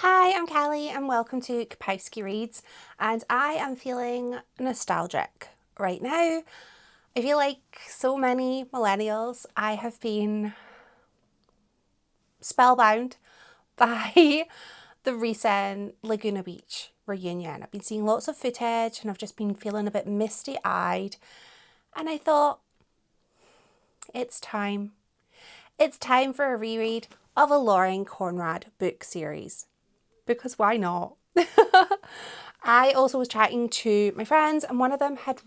Hi, I'm Callie and welcome to Kapowski Reads, and I am feeling nostalgic right now. I feel like so many millennials, I have been spellbound by the recent Laguna Beach reunion. I've been seeing lots of footage and I've just been feeling a bit misty-eyed, and I thought, it's time. It's time for a reread of a Lauren Conrad book series. Because why not? I also was chatting to my friends and one of them had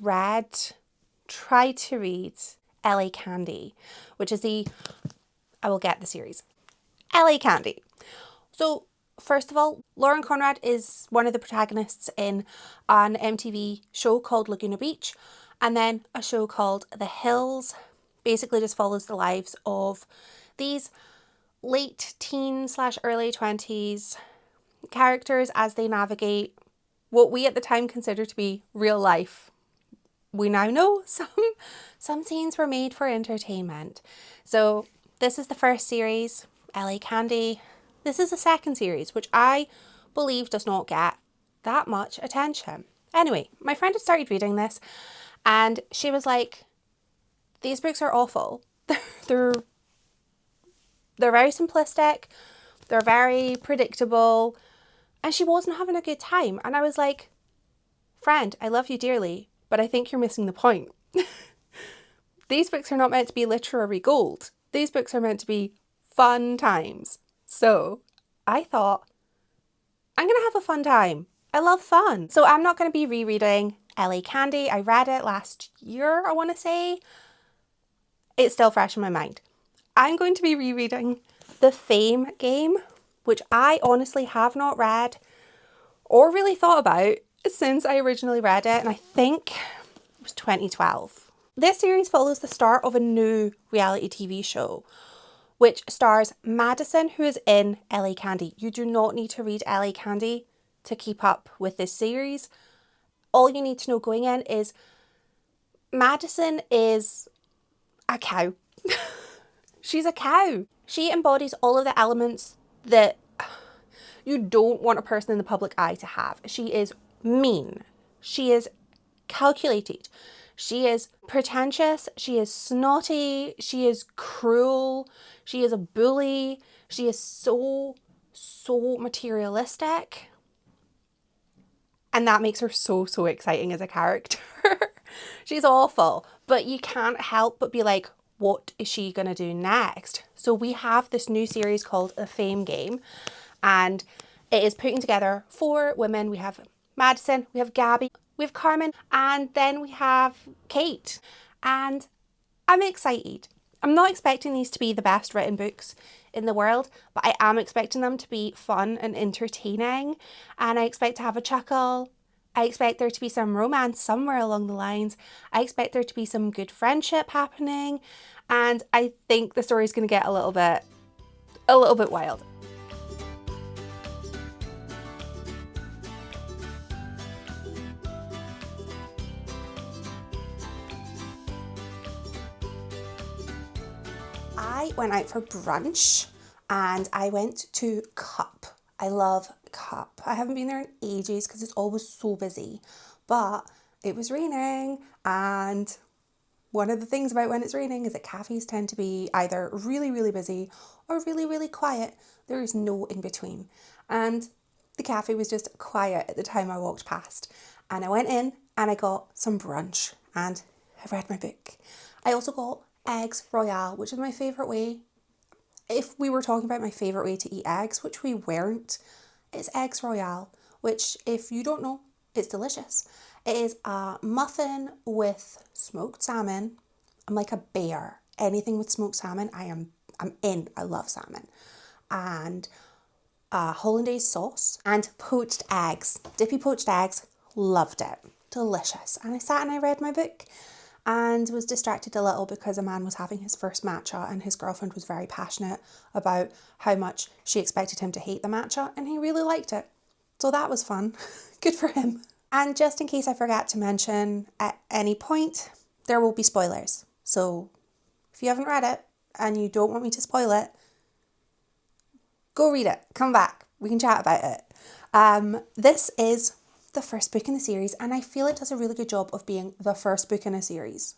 tried to read LA Candy, which is I will get the series. LA Candy. So first of all, Lauren Conrad is one of the protagonists in an MTV show called Laguna Beach, and then a show called The Hills. Basically just follows the lives of these late teen / early 20s characters as they navigate what we at the time consider to be real life. We now know some scenes were made for entertainment. So this is the first series, LA Candy. This is the second series, which I believe does not get that much attention. Anyway, my friend had started reading this and she was like, these books are awful. They're very simplistic. They're very predictable. And she wasn't having a good time. And I was like, friend, I love you dearly, but I think you're missing the point. These books are not meant to be literary gold. These books are meant to be fun times. So I thought, I'm going to have a fun time. I love fun. So I'm not going to be rereading LA Candy. I read it last year, I want to say. It's still fresh in my mind. I'm going to be rereading The Fame Game, which I honestly have not read or really thought about since I originally read it, and I think it was 2012. This series follows the start of a new reality TV show, which stars Madison, who is in LA Candy. You do not need to read LA Candy to keep up with this series. All you need to know going in is Madison is a cow. She's a cow. She embodies all of the elements that you don't want a person in the public eye to have. She is mean. She is calculated. She is pretentious. She is snotty. She is cruel. She is a bully. She is so materialistic. And that makes her so exciting as a character. She's awful, but you can't help but be like, what is she going to do next? So we have this new series called The Fame Game, and it is putting together 4 women. We have Madison, we have Gabby, we have Carmen, and then we have Kate. And I'm excited. I'm not expecting these to be the best written books in the world, but I am expecting them to be fun and entertaining. And I expect to have a chuckle. I expect there to be some romance somewhere along the lines. I expect there to be some good friendship happening. And I think the story's going to get a little bit wild. I went out for brunch and I went to Cup. I love Cup. I haven't been there in ages because it's always so busy, but it was raining, and one of the things about when it's raining is that cafes tend to be either really busy or really quiet. There is no in between. And the cafe was just quiet at the time I walked past. And I went in and I got some brunch and I read my book. I also got eggs royale, which is my favourite way. If we were talking about my favourite way to eat eggs, which we weren't, it's eggs royale, which, if you don't know, it's delicious. It is a muffin with smoked salmon. I'm like a bear. Anything with smoked salmon, I'm in. I love salmon. And hollandaise sauce and poached eggs. Dippy poached eggs. Loved it. Delicious. And I sat and I read my book and was distracted a little because a man was having his first matcha and his girlfriend was very passionate about how much she expected him to hate the matcha, and he really liked it. So that was fun. Good for him. And just in case I forget to mention at any point, there will be spoilers. So if you haven't read it and you don't want me to spoil it, go read it. Come back. We can chat about it. This is the first book in the series, and I feel it does a really good job of being the first book in a series.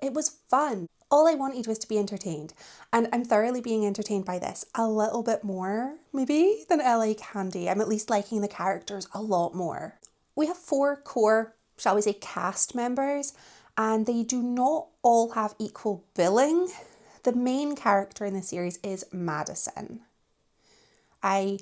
It was fun. All I wanted was to be entertained, and I'm thoroughly being entertained by this a little bit more, maybe, than LA Candy. I'm at least liking the characters a lot more. We have 4 core, shall we say, cast members, and they do not all have equal billing. The main character in the series is Madison. I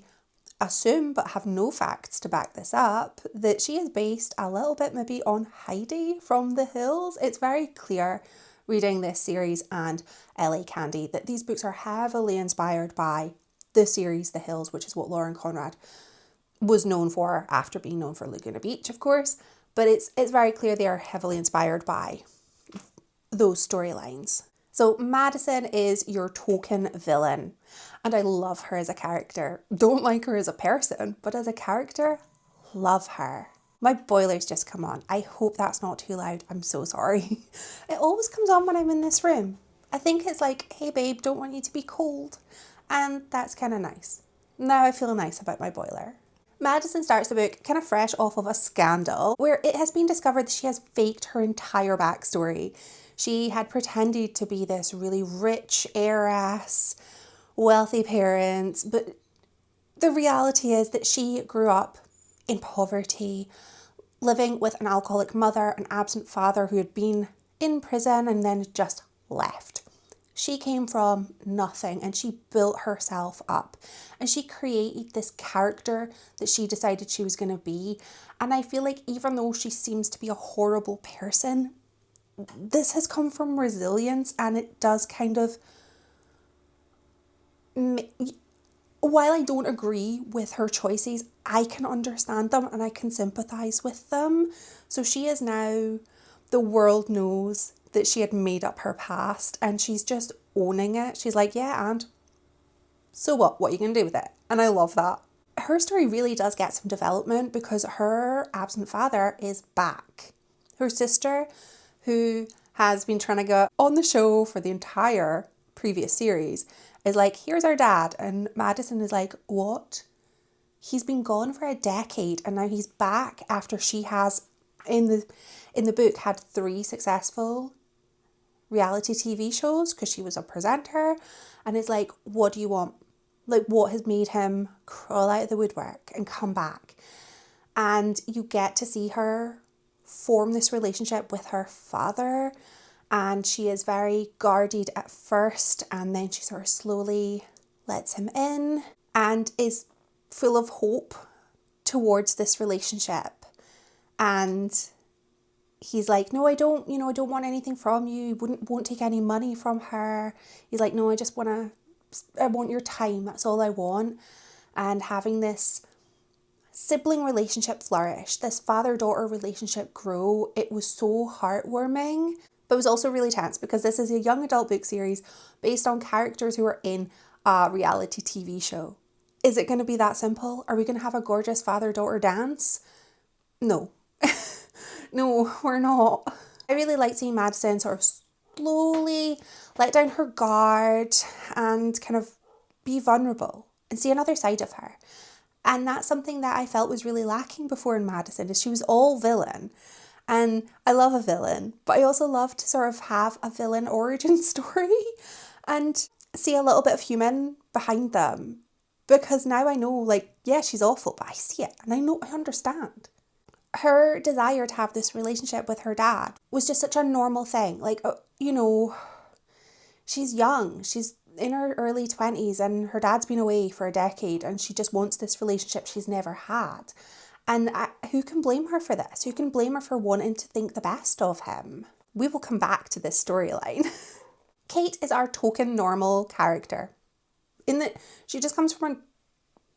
assume, but have no facts to back this up, that she is based a little bit maybe on Heidi from The Hills. It's very clear reading this series and LA Candy that these books are heavily inspired by the series The Hills, which is what Lauren Conrad was known for after being known for Laguna Beach, of course. But it's very clear they are heavily inspired by those storylines. So Madison is your token villain, and I love her as a character. Don't like her as a person, but as a character, love her. My boiler's just come on. I hope that's not too loud. I'm so sorry. It always comes on when I'm in this room. I think it's like, hey babe, don't want you to be cold. And that's kind of nice. Now I feel nice about my boiler. Madison starts the book kind of fresh off of a scandal where it has been discovered that she has faked her entire backstory. She had pretended to be this really rich heiress, wealthy parents, but the reality is that she grew up in poverty, living with an alcoholic mother, an absent father who had been in prison and then just left. She came from nothing and she built herself up and she created this character that she decided she was going to be. And I feel like even though she seems to be a horrible person, this has come from resilience, and it does kind of, while I don't agree with her choices, I can understand them and I can sympathise with them. So she is now, the world knows that she had made up her past and she's just owning it. She's like, yeah, and so what? What are you going to do with it? And I love that. Her story really does get some development because her absent father is back. Her sister, who has been trying to get on the show for the entire previous series, is like, here's our dad. And Madison is like, what? He's been gone for a decade and now he's back after she has, in the book, had 3 successful reality TV shows because she was a presenter. And it's like, what do you want? Like, what has made him crawl out of the woodwork and come back? And you get to see her form this relationship with her father, and she is very guarded at first and then she sort of slowly lets him in and is full of hope towards this relationship. And he's like, no, I don't want anything from you. Won't take any money from her. He's like, no, I want your time. That's all I want. And having this sibling relationship flourish, this father-daughter relationship grow, it was so heartwarming, but it was also really tense because this is a young adult book series based on characters who are in a reality TV show. Is it going to be that simple? Are we going to have a gorgeous father-daughter dance? No. No, we're not. I really like seeing Madison sort of slowly let down her guard and kind of be vulnerable and see another side of her. And that's something that I felt was really lacking before in Madison, is she was all villain. And I love a villain, but I also love to sort of have a villain origin story and see a little bit of human behind them. Because now I know, like, yeah, she's awful, but I see it and I understand. Her desire to have this relationship with her dad was just such a normal thing. Like, she's young, she's in her early 20s and her dad's been away for a decade and she just wants this relationship she's never had. And who can blame her for this? Who can blame her for wanting to think the best of him? We will come back to this storyline. Kate is our token normal character. She just comes from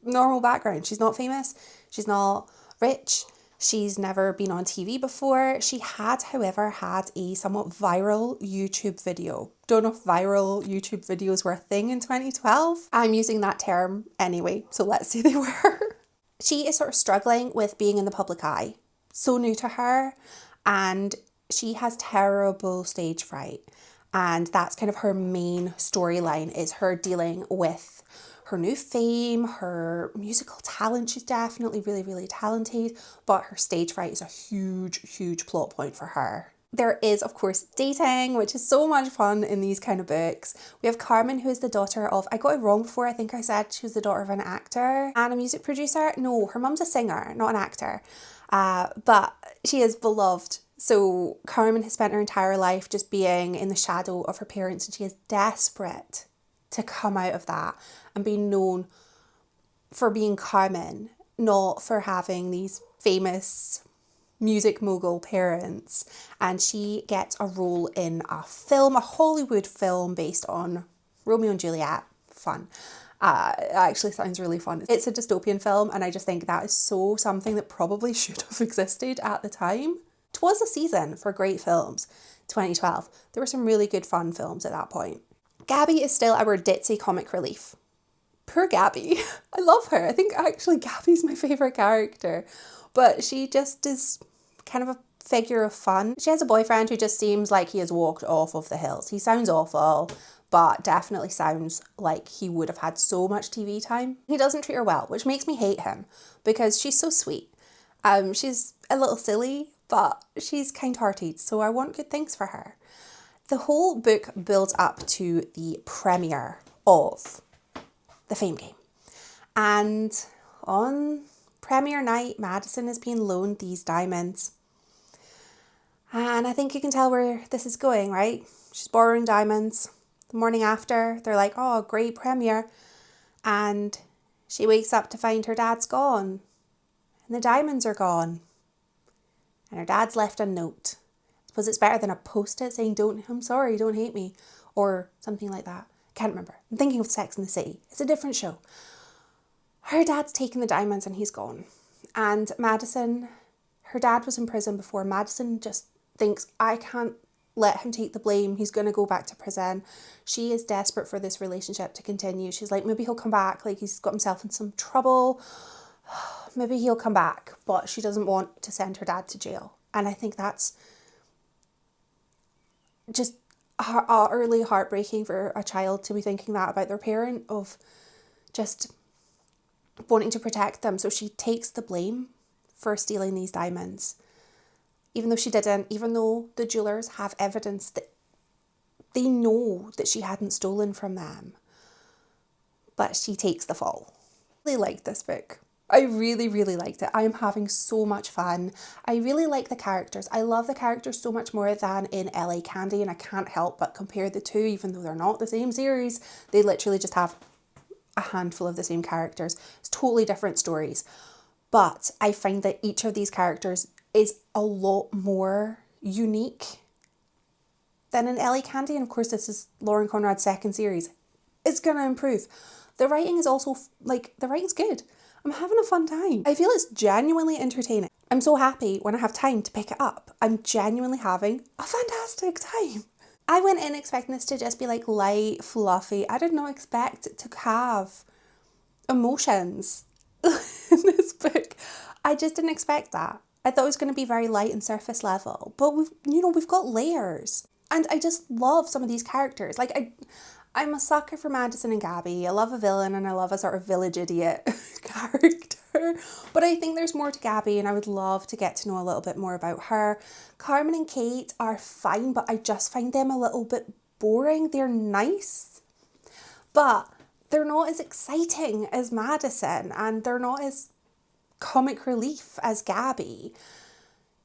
a normal background. She's not famous. She's not rich. She's never been on TV before. She had, however, had a somewhat viral YouTube video. Don't know if viral YouTube videos were a thing in 2012. I'm using that term anyway, so let's say they were. She is sort of struggling with being in the public eye. So new to her, and she has terrible stage fright. And that's kind of her main storyline, is her dealing with her new fame, her musical talent. She's definitely really, really talented, but her stage fright is a huge, huge plot point for her. There is, of course, dating, which is so much fun in these kind of books. We have Carmen, who is the daughter of, I got it wrong before, I think I said she was the daughter of an actor and a music producer. No, her mum's a singer, not an actor, but she is beloved. So Carmen has spent her entire life just being in the shadow of her parents, and she is desperate to come out of that and be known for being Carmen, not for having these famous music mogul parents. And she gets a role in a film, a Hollywood film based on Romeo and Juliet. Fun. It actually sounds really fun. It's a dystopian film, and I just think that is so something that probably should have existed at the time. 'Twas a season for great films, 2012. There were some really good fun films at that point. Gabby is still our ditzy comic relief. Poor Gabby. I love her. I think actually Gabby's my favourite character. But she just is kind of a figure of fun. She has a boyfriend who just seems like he has walked off of the hills. He sounds awful, but definitely sounds like he would have had so much TV time. He doesn't treat her well, which makes me hate him because she's so sweet. She's a little silly, but she's kind-hearted, so I want good things for her. The whole book builds up to the premiere of the Fame game. And on premiere night, Madison is being loaned these diamonds. And I think you can tell where this is going, right? She's borrowing diamonds. The morning after, they're like, oh, great premiere. And she wakes up to find her dad's gone. And the diamonds are gone. And her dad's left a note. I suppose it's better than a post-it saying, I'm sorry, don't hate me. Or something like that. Can't remember. I'm thinking of Sex and the City. It's a different show. Her dad's taken the diamonds and he's gone. And Madison, her dad was in prison before. Madison just thinks, I can't let him take the blame. He's going to go back to prison. She is desperate for this relationship to continue. She's like, maybe he'll come back. Like, he's got himself in some trouble. Maybe he'll come back. But she doesn't want to send her dad to jail. And I think that's just utterly heartbreaking for a child to be thinking that about their parent, of just wanting to protect them. So she takes the blame for stealing these diamonds, even though she didn't, even though the jewelers have evidence that they know that she hadn't stolen from them. But she takes the fall. I really liked this book. I really, really liked it. I am having so much fun. I really like the characters. I love the characters so much more than in LA Candy, and I can't help but compare the two, even though they're not the same series. They literally just have a handful of the same characters. It's totally different stories. But I find that each of these characters is a lot more unique than in LA Candy. And of course, this is Lauren Conrad's second series. It's going to improve. The writing is also, the writing's good. I'm having a fun time. I feel it's genuinely entertaining. I'm so happy when I have time to pick it up. I'm genuinely having a fantastic time. I went in expecting this to just be like light, fluffy. I did not expect it to have emotions in this book. I just didn't expect that. I thought it was going to be very light and surface level, but we've got layers. And I just love some of these characters. I'm a sucker for Madison and Gabby. I love a villain and I love a sort of village idiot character. But I think there's more to Gabby and I would love to get to know a little bit more about her. Carmen and Kate are fine, but I just find them a little bit boring. They're nice, but they're not as exciting as Madison and they're not as comic relief as Gabby.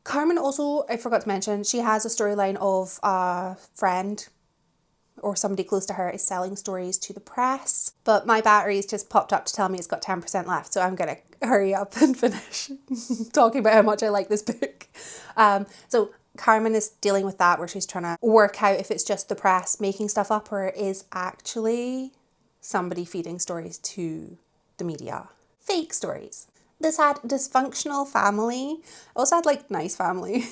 Carmen also, I forgot to mention, she has a storyline of a friend or somebody close to her is selling stories to the press. But my battery's just popped up to tell me it's got 10% left, so I'm going to hurry up and finish talking about how much I like this book. So Carmen is dealing with that, where she's trying to work out if it's just the press making stuff up or it is actually somebody feeding stories to the media. Fake stories. This had dysfunctional family. It also had nice family.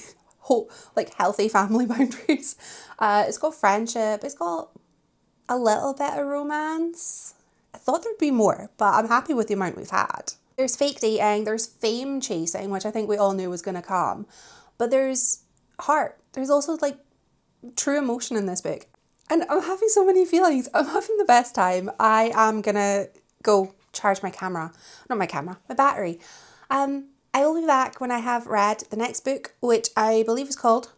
Healthy family boundaries. It's got friendship. It's got a little bit of romance. I thought there'd be more, but I'm happy with the amount we've had. There's fake dating. There's fame chasing, which I think we all knew was going to come. But there's heart. There's also true emotion in this book. And I'm having so many feelings. I'm having the best time. I am going to go charge my camera. Not my camera, my battery. I will be back when I have read the next book, which I believe is called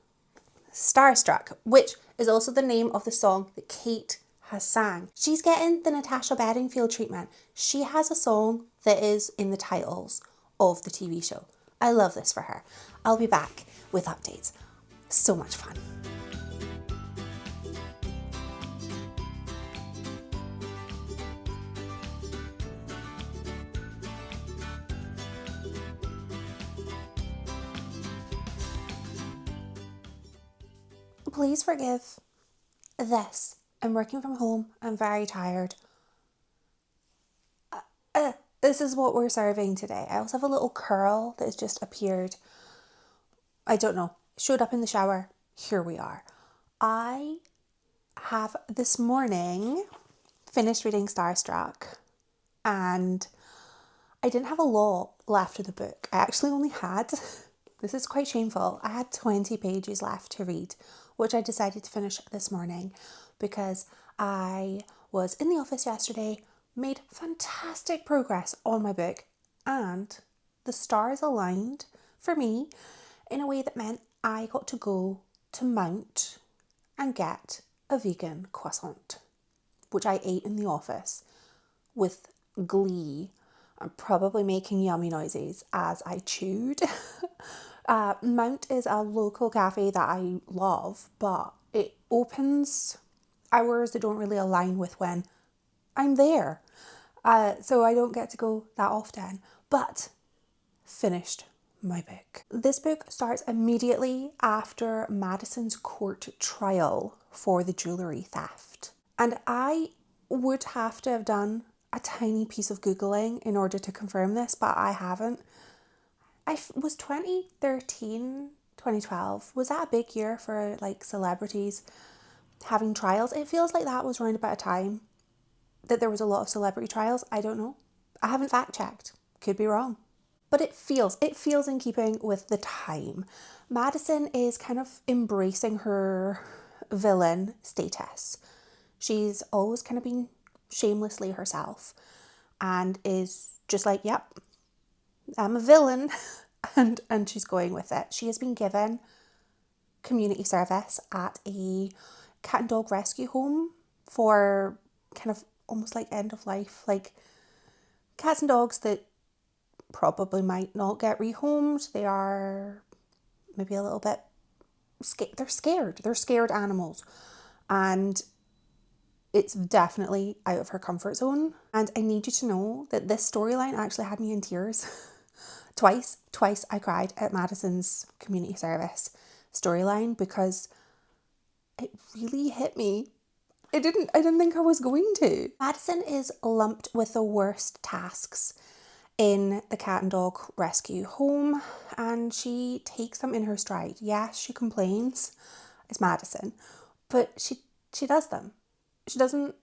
Starstruck, which is also the name of the song that Kate has sang. She's getting the Natasha Bedingfield treatment. She has a song that is in the titles of the TV show. I love this for her. I'll be back with updates. So much fun. Please forgive this. I'm working from home. I'm very tired. This is what we're serving today. I also have a little curl that has just appeared. I don't know. Showed up in the shower. Here we are. I have this morning finished reading Starstruck, and I didn't have a lot left of the book. I actually only had, this is quite shameful, I had 20 pages left to read, which I decided to finish this morning because I was in the office yesterday, made fantastic progress on my book, and the stars aligned for me in a way that meant I got to go to Mount and get a vegan croissant, which I ate in the office with glee. I'm probably making yummy noises as I chewed. Mount is a local cafe that I love, but it opens hours that don't really align with when I'm there. So I don't get to go that often, but finished my book. This book starts immediately after Madison's court trial for the jewellery theft. And I would have to have done a tiny piece of Googling in order to confirm this, but I haven't. Was 2013, 2012, was that a big year for like celebrities having trials? It feels like that was around about a time that there was a lot of celebrity trials. I don't know. I haven't fact checked. Could be wrong. But it feels in keeping with the time. Madison is kind of embracing her villain status. She's always kind of been shamelessly herself and is just like, yep, I'm a villain. and she's going with it. She has been given community service at a cat and dog rescue home for kind of almost like end of life, like cats and dogs that probably might not get rehomed. They are maybe a little bit scared. They're scared animals, and it's definitely out of her comfort zone. And I need you to know that this storyline actually had me in tears. Twice I cried at Madison's community service storyline because it really hit me. I didn't think I was going to. Madison is lumped with the worst tasks in the cat and dog rescue home, and she takes them in her stride. Yes, she complains. It's Madison, but she does them. She doesn't,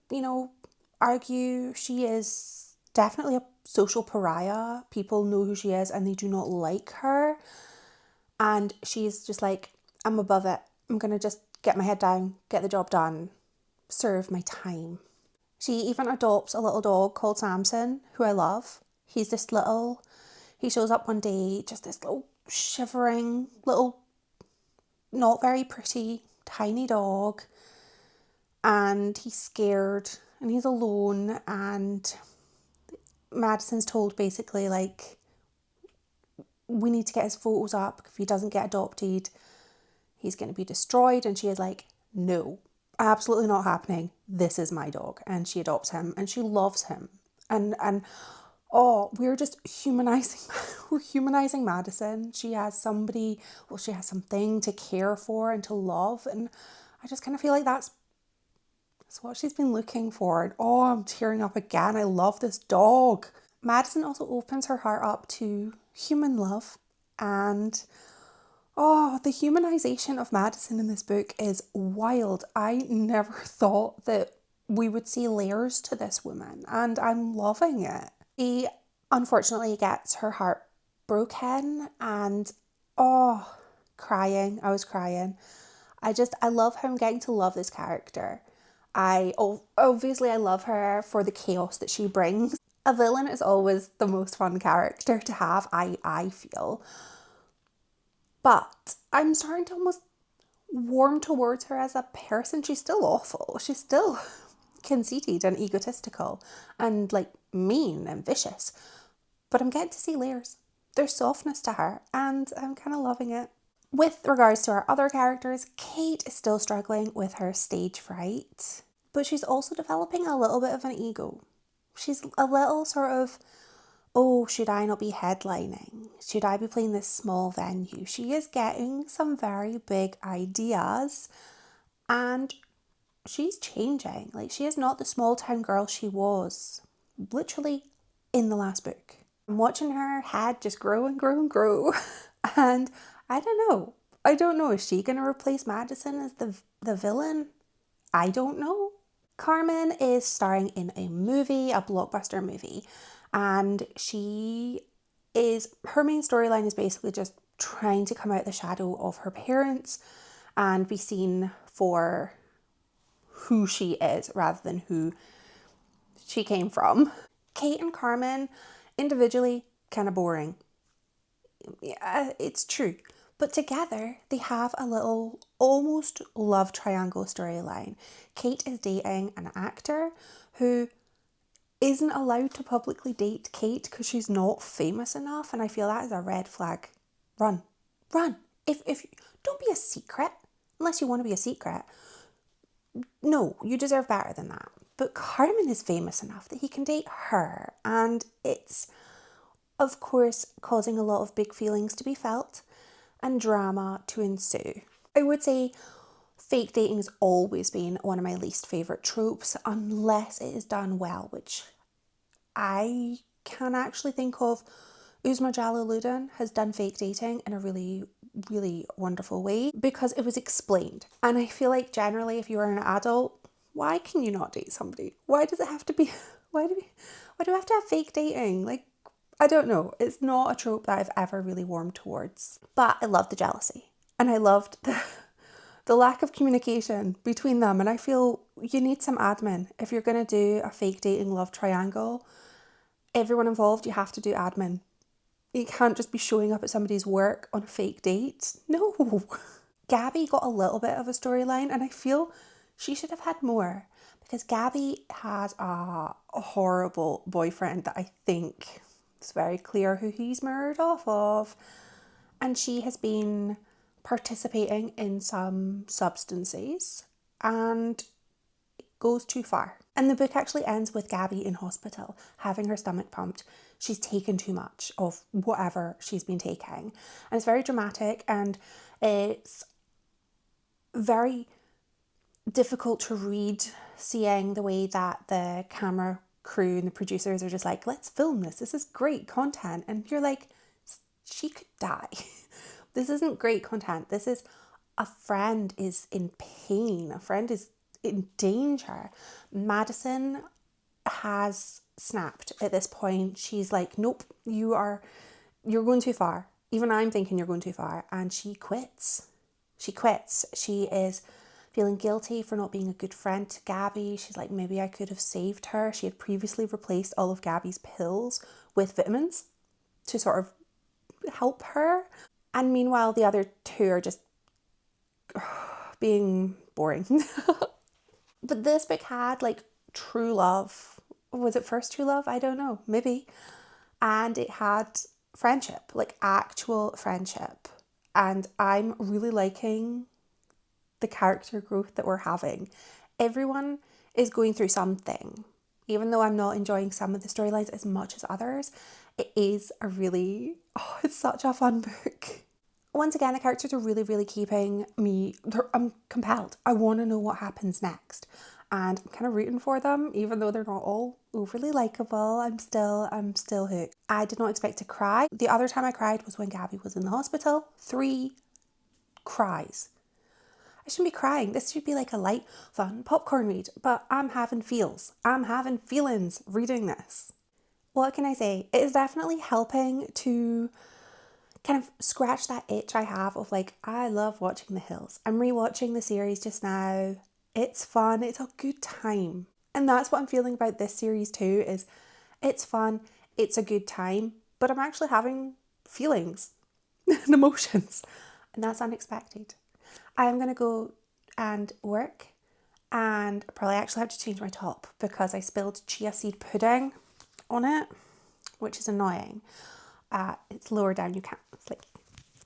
argue. She is definitely a social pariah. People know who she is and they do not like her. And she's just like, I'm above it. I'm going to just get my head down, get the job done, serve my time. She even adopts a little dog called Samson, who I love. He shows up one day, just this little shivering, little, not very pretty, tiny dog. And he's scared and he's alone, and Madison's told basically like, we need to get his photos up. If he doesn't get adopted, he's going to be destroyed. And she is like, no, absolutely not happening. This is my dog. And she adopts him and she loves him. And we're just we're humanizing Madison. She has something to care for and to love. And I just kind of feel like that's what she's been looking for. And I'm tearing up again. I love this dog. Madison also opens her heart up to human love, and the humanization of Madison in this book is wild. I never thought that we would see layers to this woman, and I'm loving it. She unfortunately gets her heart broken, and crying. I was crying. I love how I'm getting to love this character. Obviously I love her for the chaos that she brings. A villain is always the most fun character to have, I feel. But I'm starting to almost warm towards her as a person. She's still awful. She's still conceited and egotistical and like mean and vicious. But I'm getting to see layers. There's softness to her and I'm kind of loving it. With regards to our other characters, Kate is still struggling with her stage fright, but she's also developing a little bit of an ego. She's a little sort of, oh, should I not be headlining? Should I be playing this small venue? She is getting some very big ideas and she's changing. Like, she is not the small town girl she was literally in the last book. I'm watching her head just grow and grow and grow. And I don't know. I don't know. Is she going to replace Madison as the villain? I don't know. Carmen is starring in a movie, a blockbuster movie. And her main storyline is basically just trying to come out the shadow of her parents and be seen for who she is rather than who she came from. Kate and Carmen, individually, kind of boring. Yeah, it's true. But together, they have a little almost love triangle storyline. Kate is dating an actor who isn't allowed to publicly date Kate because she's not famous enough, and I feel that is a red flag. Run. If don't be a secret unless you want to be a secret. No, you deserve better than that. But Carmen is famous enough that he can date her, and it's of course causing a lot of big feelings to be felt and drama to ensue. I would say fake dating has always been one of my least favourite tropes unless it is done well, which I can actually think of. Uzma Jalaluddin has done fake dating in a really, really wonderful way because it was explained. And I feel like generally if you are an adult, why can you not date somebody? Why does it have to be, why do we have to have fake dating? Like, I don't know. It's not a trope that I've ever really warmed towards. But I loved the jealousy and I loved the lack of communication between them. And I feel you need some admin. If you're going to do a fake dating love triangle, everyone involved, you have to do admin. You can't just be showing up at somebody's work on a fake date. No. Gabby got a little bit of a storyline and I feel she should have had more because Gabby has a horrible boyfriend that I think it's very clear who he's mirrored off of. And she has been participating in some substances and goes too far. And the book actually ends with Gabby in hospital, having her stomach pumped. She's taken too much of whatever she's been taking. And it's very dramatic and it's very difficult to read, seeing the way that the camera crew and the producers are just like, let's film this. This is great content. And you're like, she could die. This isn't great content. This is a friend is in pain. A friend is in danger. Madison has snapped at this point. She's like, nope, you're going too far. Even I'm thinking you're going too far. And she quits. She is feeling guilty for not being a good friend to Gabby. She's like, maybe I could have saved her. She had previously replaced all of Gabby's pills with vitamins to sort of help her. And meanwhile, the other two are just being boring. But this book had like true love. Was it first true love? I don't know, maybe. And it had friendship, like actual friendship. And I'm really liking the character growth that we're having. Everyone is going through something. Even though I'm not enjoying some of the storylines as much as others, it is it's such a fun book. Once again, the characters are really, really keeping me, I'm compelled. I want to know what happens next. And I'm kind of rooting for them, even though they're not all overly likeable. I'm still hooked. I did not expect to cry. The other time I cried was when Gabby was in the hospital. 3 cries. I shouldn't be crying. This should be like a light, fun popcorn read. But I'm having feels. I'm having feelings reading this. What can I say? It is definitely helping to kind of scratch that itch I have of like, I love watching The Hills. I'm rewatching the series just now. It's fun. It's a good time. And that's what I'm feeling about this series too, is It's fun, it's a good time, but I'm actually having feelings and emotions, and that's unexpected. I'm going to go and work, and probably actually have to change my top because I spilled chia seed pudding on it, which is annoying. It's lower down, you can't, it's like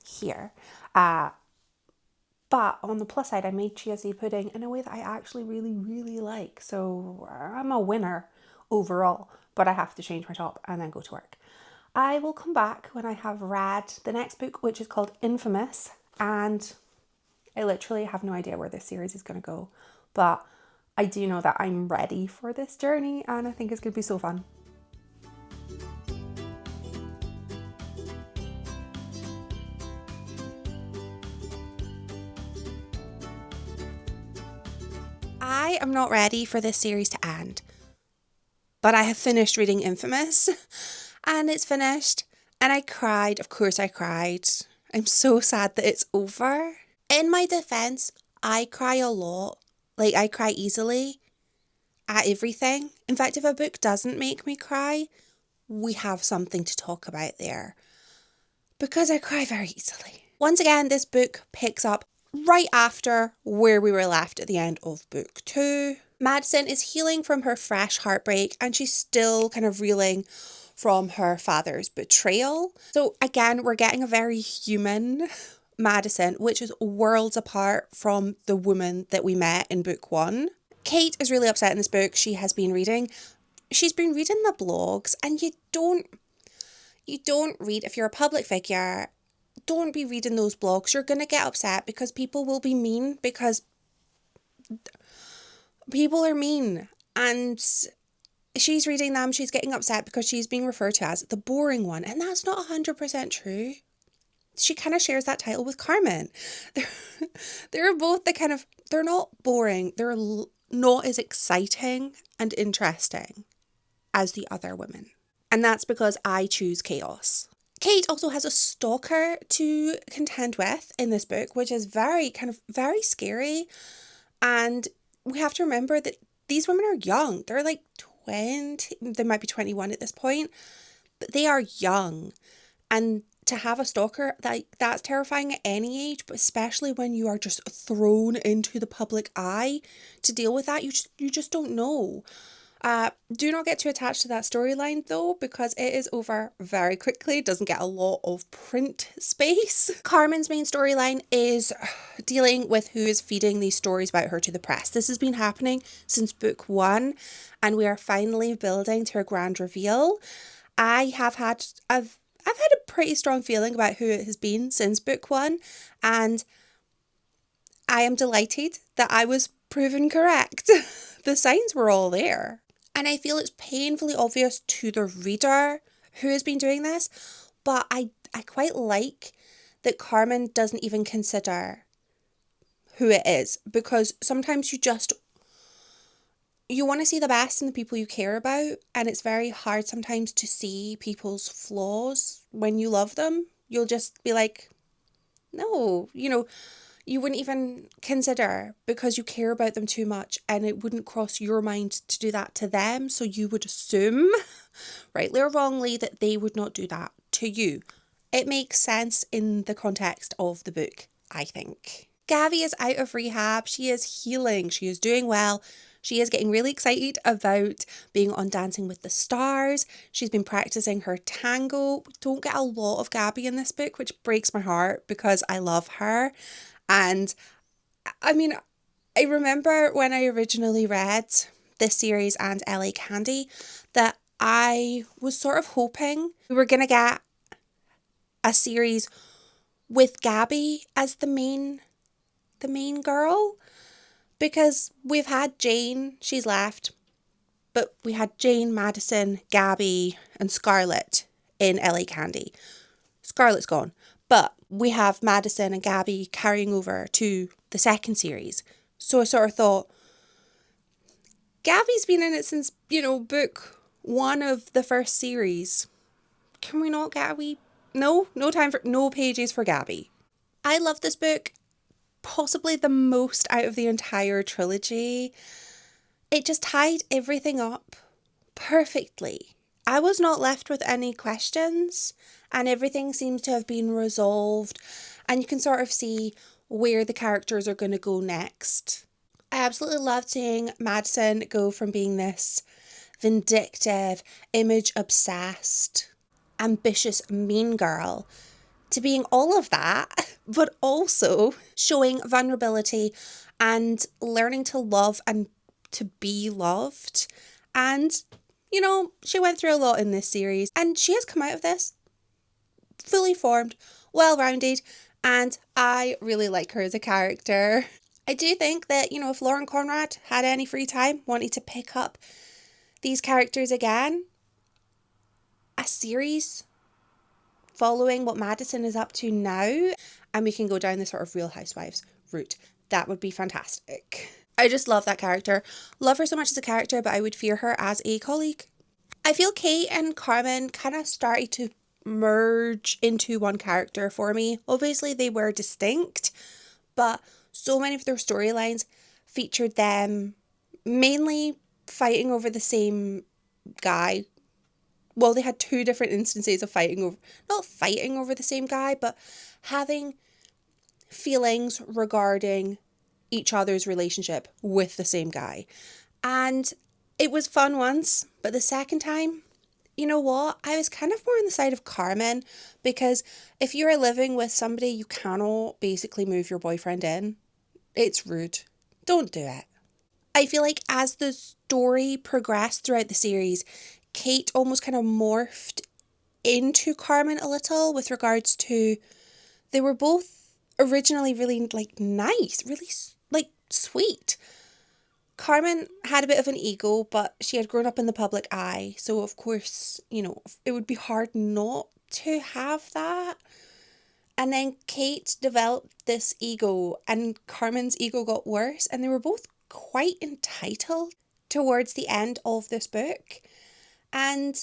here. But on the plus side, I made chia seed pudding in a way that I actually really, really like. So I'm a winner overall, but I have to change my top and then go to work. I will come back when I have read the next book, which is called Infamous, and I literally have no idea where this series is going to go, but I do know that I'm ready for this journey, and I think it's going to be so fun. I am not ready for this series to end, but I have finished reading Infamous, and it's finished, and I cried. Of course I cried. I'm so sad that it's over. In my defense, I cry a lot. Like, I cry easily at everything. In fact, if a book doesn't make me cry, we have something to talk about there. Because I cry very easily. Once again, this book picks up right after where we were left at the end of book 2. Madison is healing from her fresh heartbreak, and she's still kind of reeling from her father's betrayal. So again, we're getting a very human Madison, which is worlds apart from the woman that we met in book 1. Kate is really upset in this book. She's been reading the blogs, and you don't read, if you're a public figure, don't be reading those blogs. You're going to get upset because people will be mean, because people are mean, and she's reading them, she's getting upset because she's being referred to as the boring one, and that's not 100% true. She kind of shares that title with Carmen. They're both they're not boring, they're not as exciting and interesting as the other women. And that's because I choose chaos. Kate also has a stalker to contend with in this book, which is very scary. And we have to remember that these women are young. They're like 20, they might be 21 at this point, but they are young. And to have a stalker, that's terrifying at any age, but especially when you are just thrown into the public eye to deal with that. You just don't know. Do not get too attached to that storyline though, because it is over very quickly. It doesn't get a lot of print space. Carmen's main storyline is dealing with who is feeding these stories about her to the press. This has been happening since book 1, and we are finally building to a grand reveal. I've had a pretty strong feeling about who it has been since book 1, and I am delighted that I was proven correct. The signs were all there. And I feel it's painfully obvious to the reader who has been doing this, but I quite like that Carmen doesn't even consider who it is, because sometimes you want to see the best in the people you care about, and it's very hard sometimes to see people's flaws when you love them. You'll just be like, no, you wouldn't even consider because you care about them too much, and it wouldn't cross your mind to do that to them. So you would assume, rightly or wrongly, that they would not do that to you. It makes sense in the context of the book, I think. Gabby is out of rehab. She is healing. She is doing well. She is getting really excited about being on Dancing with the Stars. She's been practicing her tango. We don't get a lot of Gabby in this book, which breaks my heart because I love her. And I mean, I remember when I originally read this series and LA Candy that I was sort of hoping we were going to get a series with Gabby as the main girl, because we've had Jane, she's left, but we had Jane, Madison, Gabby and Scarlett in LA Candy. Scarlett's gone, but we have Madison and Gabby carrying over to the second series. So I sort of thought, Gabby's been in it since, book 1 of the first series. Can we not get a wee... No pages for Gabby. I love this book, possibly the most out of the entire trilogy. It just tied everything up perfectly. I was not left with any questions, and everything seems to have been resolved, and you can sort of see where the characters are going to go next. I absolutely loved seeing Madison go from being this vindictive, image obsessed, ambitious, mean girl to being all of that, but also showing vulnerability and learning to love and to be loved. And, you know, she went through a lot in this series, and she has come out of this fully formed, well rounded, and I really like her as a character. I do think that, you know, if Lauren Conrad had any free time, wanted to pick up these characters again, a series following what Madison is up to now, and we can go down the sort of Real Housewives route. That would be fantastic. I just love that character. Love her so much as a character, but I would fear her as a colleague. I feel Kate and Carmen kind of started to merge into one character for me. Obviously, they were distinct, but so many of their storylines featured them mainly fighting over the same guy. Well, they had two different instances of not fighting over the same guy, but having feelings regarding each other's relationship with the same guy. And it was fun once, but the second time, you know what? I was kind of more on the side of Carmen, because if you're living with somebody, you cannot basically move your boyfriend in. It's rude. Don't do it. I feel like as the story progressed throughout the series, Kate almost kind of morphed into Carmen a little with regards to, they were both originally really like nice, really like sweet. Carmen had a bit of an ego, but she had grown up in the public eye, so of course, you know, it would be hard not to have that. And then Kate developed this ego, and Carmen's ego got worse, and they were both quite entitled towards the end of this book. And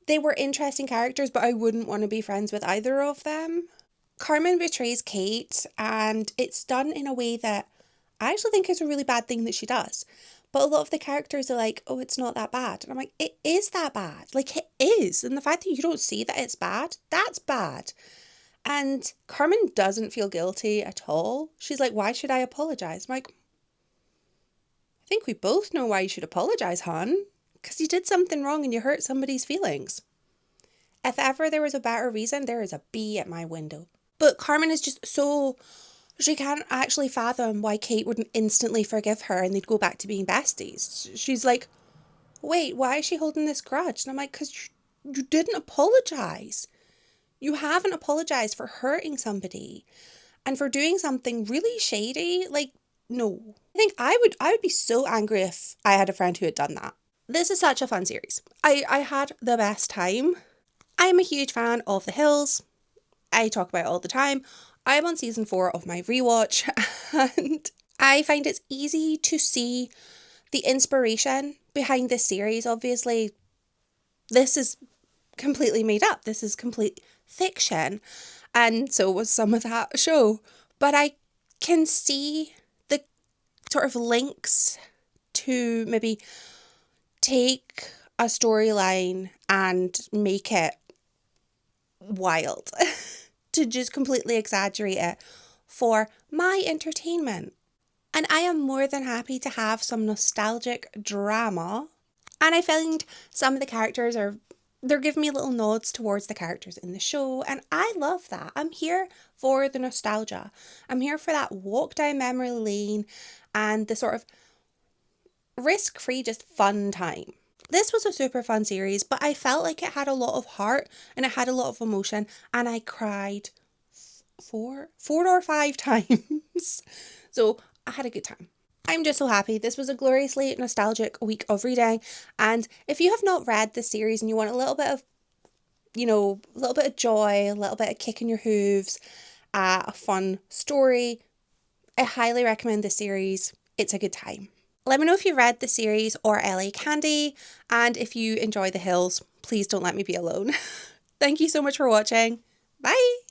they were interesting characters, but I wouldn't want to be friends with either of them. Carmen betrays Kate, and it's done in a way that I actually think is a really bad thing that she does. But a lot of the characters are like, oh, it's not that bad. And I'm like, it is that bad. Like, it is. And the fact that you don't see that it's bad, that's bad. And Carmen doesn't feel guilty at all. She's like, why should I apologise? I'm like, I think we both know why you should apologise, hon. Because you did something wrong and you hurt somebody's feelings. If ever there was a better reason, there is a bee at my window. But Carmen is just so... She can't actually fathom why Kate wouldn't instantly forgive her and they'd go back to being besties. She's like, wait, why is she holding this grudge? And I'm like, because you didn't apologise. You haven't apologised for hurting somebody and for doing something really shady. Like, no. I think I would be so angry if I had a friend who had done that. This is such a fun series. I had the best time. I am a huge fan of The Hills. I talk about it all the time. I am on season 4 of my rewatch, and I find it's easy to see the inspiration behind this series. Obviously, this is completely made up. This is complete fiction, and so was some of that show. But I can see the sort of links to maybe take a storyline and make it wild, to just completely exaggerate it for my entertainment. And I am more than happy to have some nostalgic drama. And I find some of the characters they're giving me little nods towards the characters in the show, and I love that. I'm here for the nostalgia. I'm here for that walk down memory lane and the sort of risk-free, just fun time. This was a super fun series, but I felt like it had a lot of heart and it had a lot of emotion, and I cried four or five times. So I had a good time. I'm just so happy. This was a gloriously nostalgic week of reading, and if you have not read this series and you want a little bit of, you know, a little bit of joy, a little bit of kick in your hooves, a fun story, I highly recommend this series. It's a good time. Let me know if you read the series or LA Candy, and if you enjoy The Hills, please don't let me be alone. Thank you so much for watching. Bye!